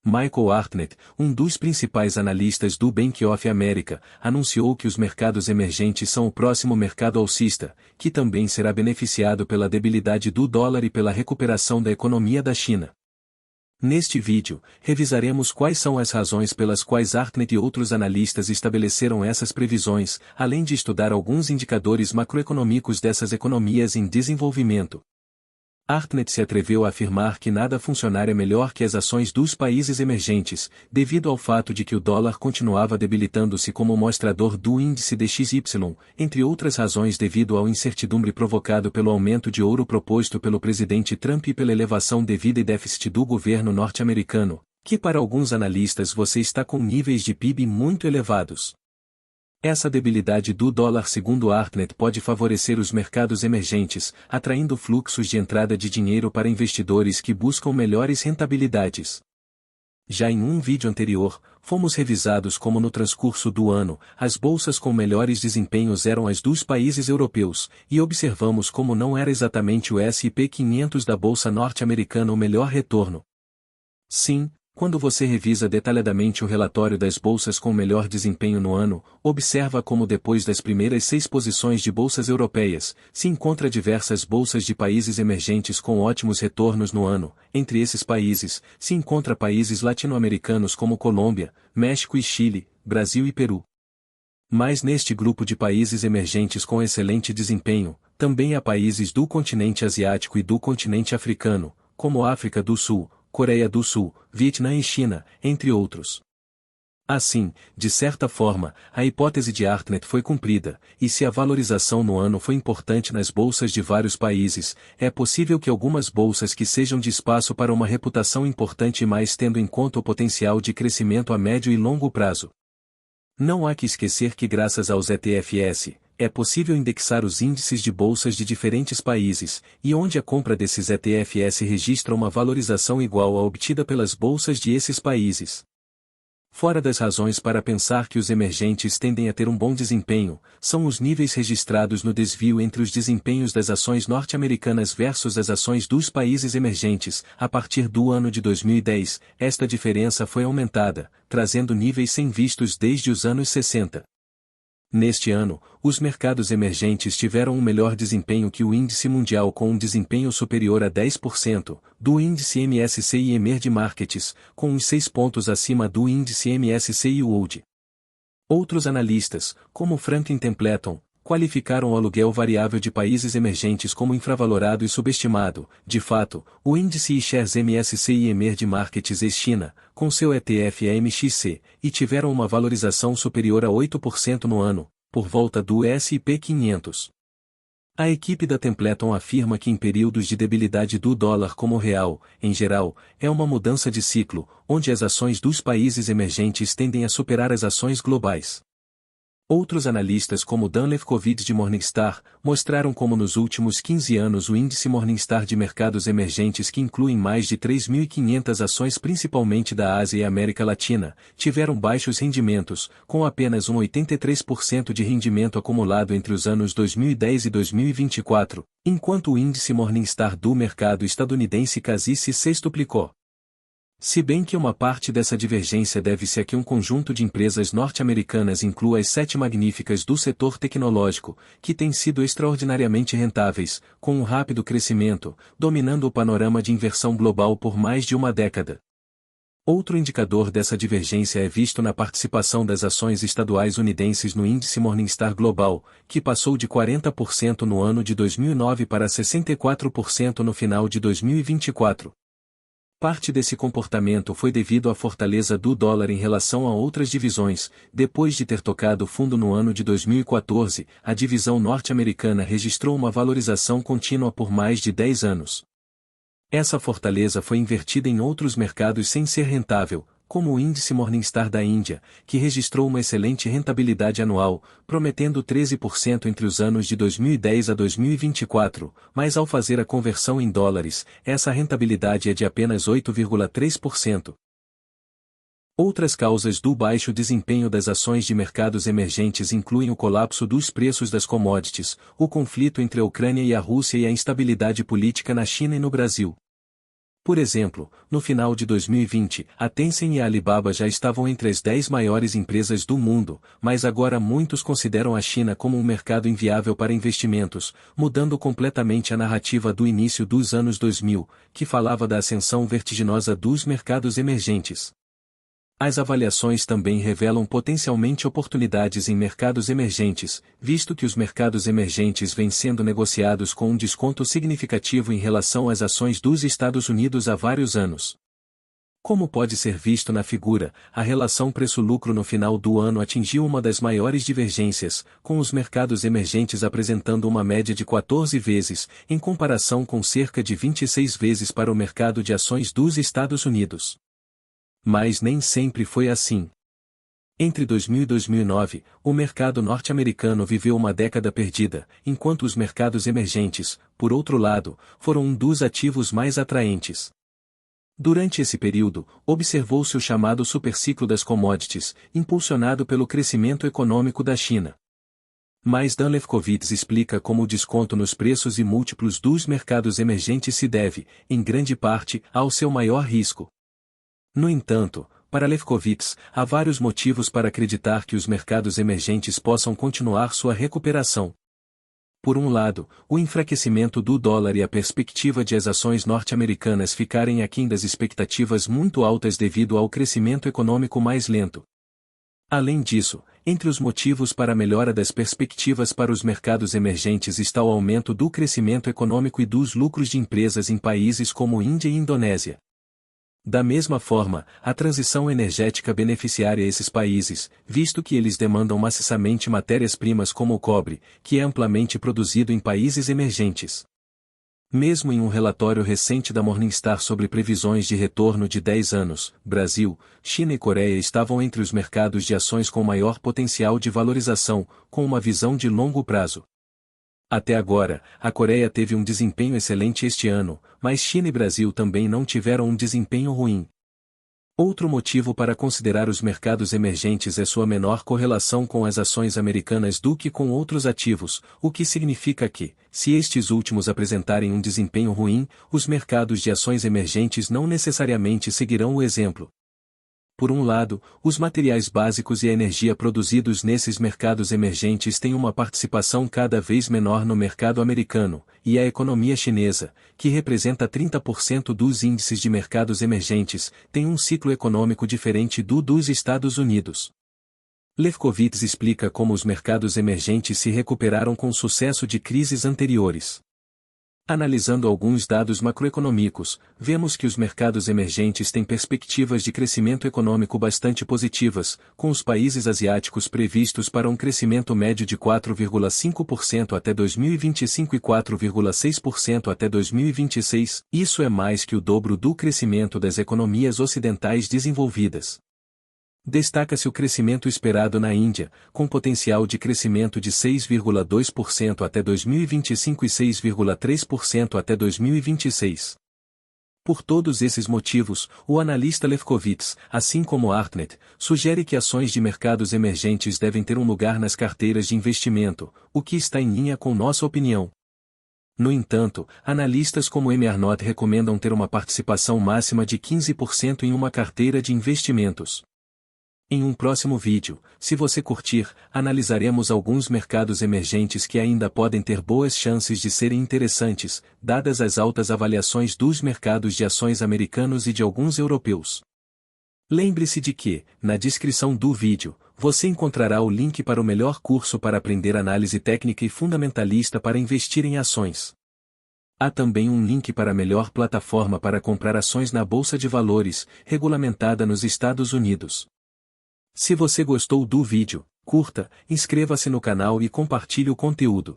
Michael Hartnett, um dos principais analistas do Bank of America, anunciou que os mercados emergentes são o próximo mercado alcista, que também será beneficiado pela debilidade do dólar e pela recuperação da economia da China. Neste vídeo, revisaremos quais são as razões pelas quais Hartnett e outros analistas estabeleceram essas previsões, além de estudar alguns indicadores macroeconômicos dessas economias em desenvolvimento. Hartnett se atreveu a afirmar que nada funcionaria melhor que as ações dos países emergentes, devido ao fato de que o dólar continuava debilitando-se como mostrador do índice DXY, entre outras razões devido à incertidumbre provocado pelo aumento de ouro proposto pelo presidente Trump e pela elevação devida e déficit do governo norte-americano, que para alguns analistas você está com níveis de PIB muito elevados. Essa debilidade do dólar, segundo Hartnett, pode favorecer os mercados emergentes, atraindo fluxos de entrada de dinheiro para investidores que buscam melhores rentabilidades. Já em um vídeo anterior, fomos revisados como no transcurso do ano, as bolsas com melhores desempenhos eram as dos países europeus, e observamos como não era exatamente o S&P 500 da bolsa norte-americana o melhor retorno. Sim, quando você revisa detalhadamente o relatório das bolsas com melhor desempenho no ano, observa como depois das primeiras 6 posições de bolsas europeias, se encontra diversas bolsas de países emergentes com ótimos retornos no ano. Entre esses países, se encontra países latino-americanos como Colômbia, México e Chile, Brasil e Peru. Mas neste grupo de países emergentes com excelente desempenho, também há países do continente asiático e do continente africano, como África do Sul, Coreia do Sul, Vietnã e China, entre outros. Assim, de certa forma, a hipótese de Hartnett foi cumprida, e se a valorização no ano foi importante nas bolsas de vários países, é possível que algumas bolsas que sejam de espaço para uma reputação importante mais tendo em conta o potencial de crescimento a médio e longo prazo. Não há que esquecer que graças aos ETFs, é possível indexar os índices de bolsas de diferentes países, e onde a compra desses ETFs registra uma valorização igual à obtida pelas bolsas de esses países. Fora das razões para pensar que os emergentes tendem a ter um bom desempenho, são os níveis registrados no desvio entre os desempenhos das ações norte-americanas versus as ações dos países emergentes. A partir do ano de 2010, esta diferença foi aumentada, trazendo níveis sem vistos desde os anos 60. Neste ano, os mercados emergentes tiveram um melhor desempenho que o índice mundial com um desempenho superior a 10%, do índice MSCI Emerging Markets, com uns 6 pontos acima do índice MSCI World. Outros analistas, como Franklin Templeton, qualificaram o aluguel variável de países emergentes como infravalorado e subestimado. De fato, o índice iShares MSCI Emerging Markets ex-China, com seu ETF AMXC, e tiveram uma valorização superior a 8% no ano, por volta do S&P 500. A equipe da Templeton afirma que em períodos de debilidade do dólar como o real, em geral, é uma mudança de ciclo, onde as ações dos países emergentes tendem a superar as ações globais. Outros analistas como Dan Lefkowitz de Morningstar, mostraram como nos últimos 15 anos o índice Morningstar de mercados emergentes, que incluem mais de 3.500 ações principalmente da Ásia e América Latina, tiveram baixos rendimentos, com apenas um 83% de rendimento acumulado entre os anos 2010 e 2024, enquanto o índice Morningstar do mercado estadunidense quase se sextuplicou. Se bem que uma parte dessa divergência deve-se a que um conjunto de empresas norte-americanas inclua as 7 magníficas do setor tecnológico, que têm sido extraordinariamente rentáveis, com um rápido crescimento, dominando o panorama de inversão global por mais de uma década. Outro indicador dessa divergência é visto na participação das ações estaduais unidenses no índice Morningstar Global, que passou de 40% no ano de 2009 para 64% no final de 2024. Parte desse comportamento foi devido à fortaleza do dólar em relação a outras divisões. Depois de ter tocado fundo no ano de 2014, a divisão norte-americana registrou uma valorização contínua por mais de 10 anos. Essa fortaleza foi invertida em outros mercados sem ser rentável, como o índice Morningstar da Índia, que registrou uma excelente rentabilidade anual, prometendo 13% entre os anos de 2010 a 2024, mas ao fazer a conversão em dólares, essa rentabilidade é de apenas 8,3%. Outras causas do baixo desempenho das ações de mercados emergentes incluem o colapso dos preços das commodities, o conflito entre a Ucrânia e a Rússia e a instabilidade política na China e no Brasil. Por exemplo, no final de 2020, a Tencent e a Alibaba já estavam entre as 10 maiores empresas do mundo, mas agora muitos consideram a China como um mercado inviável para investimentos, mudando completamente a narrativa do início dos anos 2000, que falava da ascensão vertiginosa dos mercados emergentes. As avaliações também revelam potencialmente oportunidades em mercados emergentes, visto que os mercados emergentes vêm sendo negociados com um desconto significativo em relação às ações dos Estados Unidos há vários anos. Como pode ser visto na figura, a relação preço-lucro no final do ano atingiu uma das maiores divergências, com os mercados emergentes apresentando uma média de 14 vezes, em comparação com cerca de 26 vezes para o mercado de ações dos Estados Unidos. Mas nem sempre foi assim. Entre 2000 e 2009, o mercado norte-americano viveu uma década perdida, enquanto os mercados emergentes, por outro lado, foram um dos ativos mais atraentes. Durante esse período, observou-se o chamado superciclo das commodities, impulsionado pelo crescimento econômico da China. Mas Dan Lefkowitz explica como o desconto nos preços e múltiplos dos mercados emergentes se deve, em grande parte, ao seu maior risco. No entanto, para Lefkowitz, há vários motivos para acreditar que os mercados emergentes possam continuar sua recuperação. Por um lado, o enfraquecimento do dólar e a perspectiva de as ações norte-americanas ficarem aquém das expectativas muito altas devido ao crescimento econômico mais lento. Além disso, entre os motivos para a melhora das perspectivas para os mercados emergentes está o aumento do crescimento econômico e dos lucros de empresas em países como Índia e Indonésia. Da mesma forma, a transição energética beneficiaria esses países, visto que eles demandam maciçamente matérias-primas como o cobre, que é amplamente produzido em países emergentes. Mesmo em um relatório recente da Morningstar sobre previsões de retorno de 10 anos, Brasil, China e Coreia estavam entre os mercados de ações com maior potencial de valorização, com uma visão de longo prazo. Até agora, a Coreia teve um desempenho excelente este ano, mas China e Brasil também não tiveram um desempenho ruim. Outro motivo para considerar os mercados emergentes é sua menor correlação com as ações americanas do que com outros ativos, o que significa que, se estes últimos apresentarem um desempenho ruim, os mercados de ações emergentes não necessariamente seguirão o exemplo. Por um lado, os materiais básicos e a energia produzidos nesses mercados emergentes têm uma participação cada vez menor no mercado americano, e a economia chinesa, que representa 30% dos índices de mercados emergentes, tem um ciclo econômico diferente do dos Estados Unidos. Lefkowitz explica como os mercados emergentes se recuperaram com sucesso de crises anteriores. Analisando alguns dados macroeconômicos, vemos que os mercados emergentes têm perspectivas de crescimento econômico bastante positivas, com os países asiáticos previstos para um crescimento médio de 4,5% até 2025 e 4,6% até 2026, isso é mais que o dobro do crescimento das economias ocidentais desenvolvidas. Destaca-se o crescimento esperado na Índia, com potencial de crescimento de 6,2% até 2025 e 6,3% até 2026. Por todos esses motivos, o analista Lefkowitz, assim como Hartnett, sugere que ações de mercados emergentes devem ter um lugar nas carteiras de investimento, o que está em linha com nossa opinião. No entanto, analistas como M. Arnott recomendam ter uma participação máxima de 15% em uma carteira de investimentos. Em um próximo vídeo, se você curtir, analisaremos alguns mercados emergentes que ainda podem ter boas chances de serem interessantes, dadas as altas avaliações dos mercados de ações americanos e de alguns europeus. Lembre-se de que, na descrição do vídeo, você encontrará o link para o melhor curso para aprender análise técnica e fundamentalista para investir em ações. Há também um link para a melhor plataforma para comprar ações na Bolsa de Valores, regulamentada nos Estados Unidos. Se você gostou do vídeo, curta, inscreva-se no canal e compartilhe o conteúdo.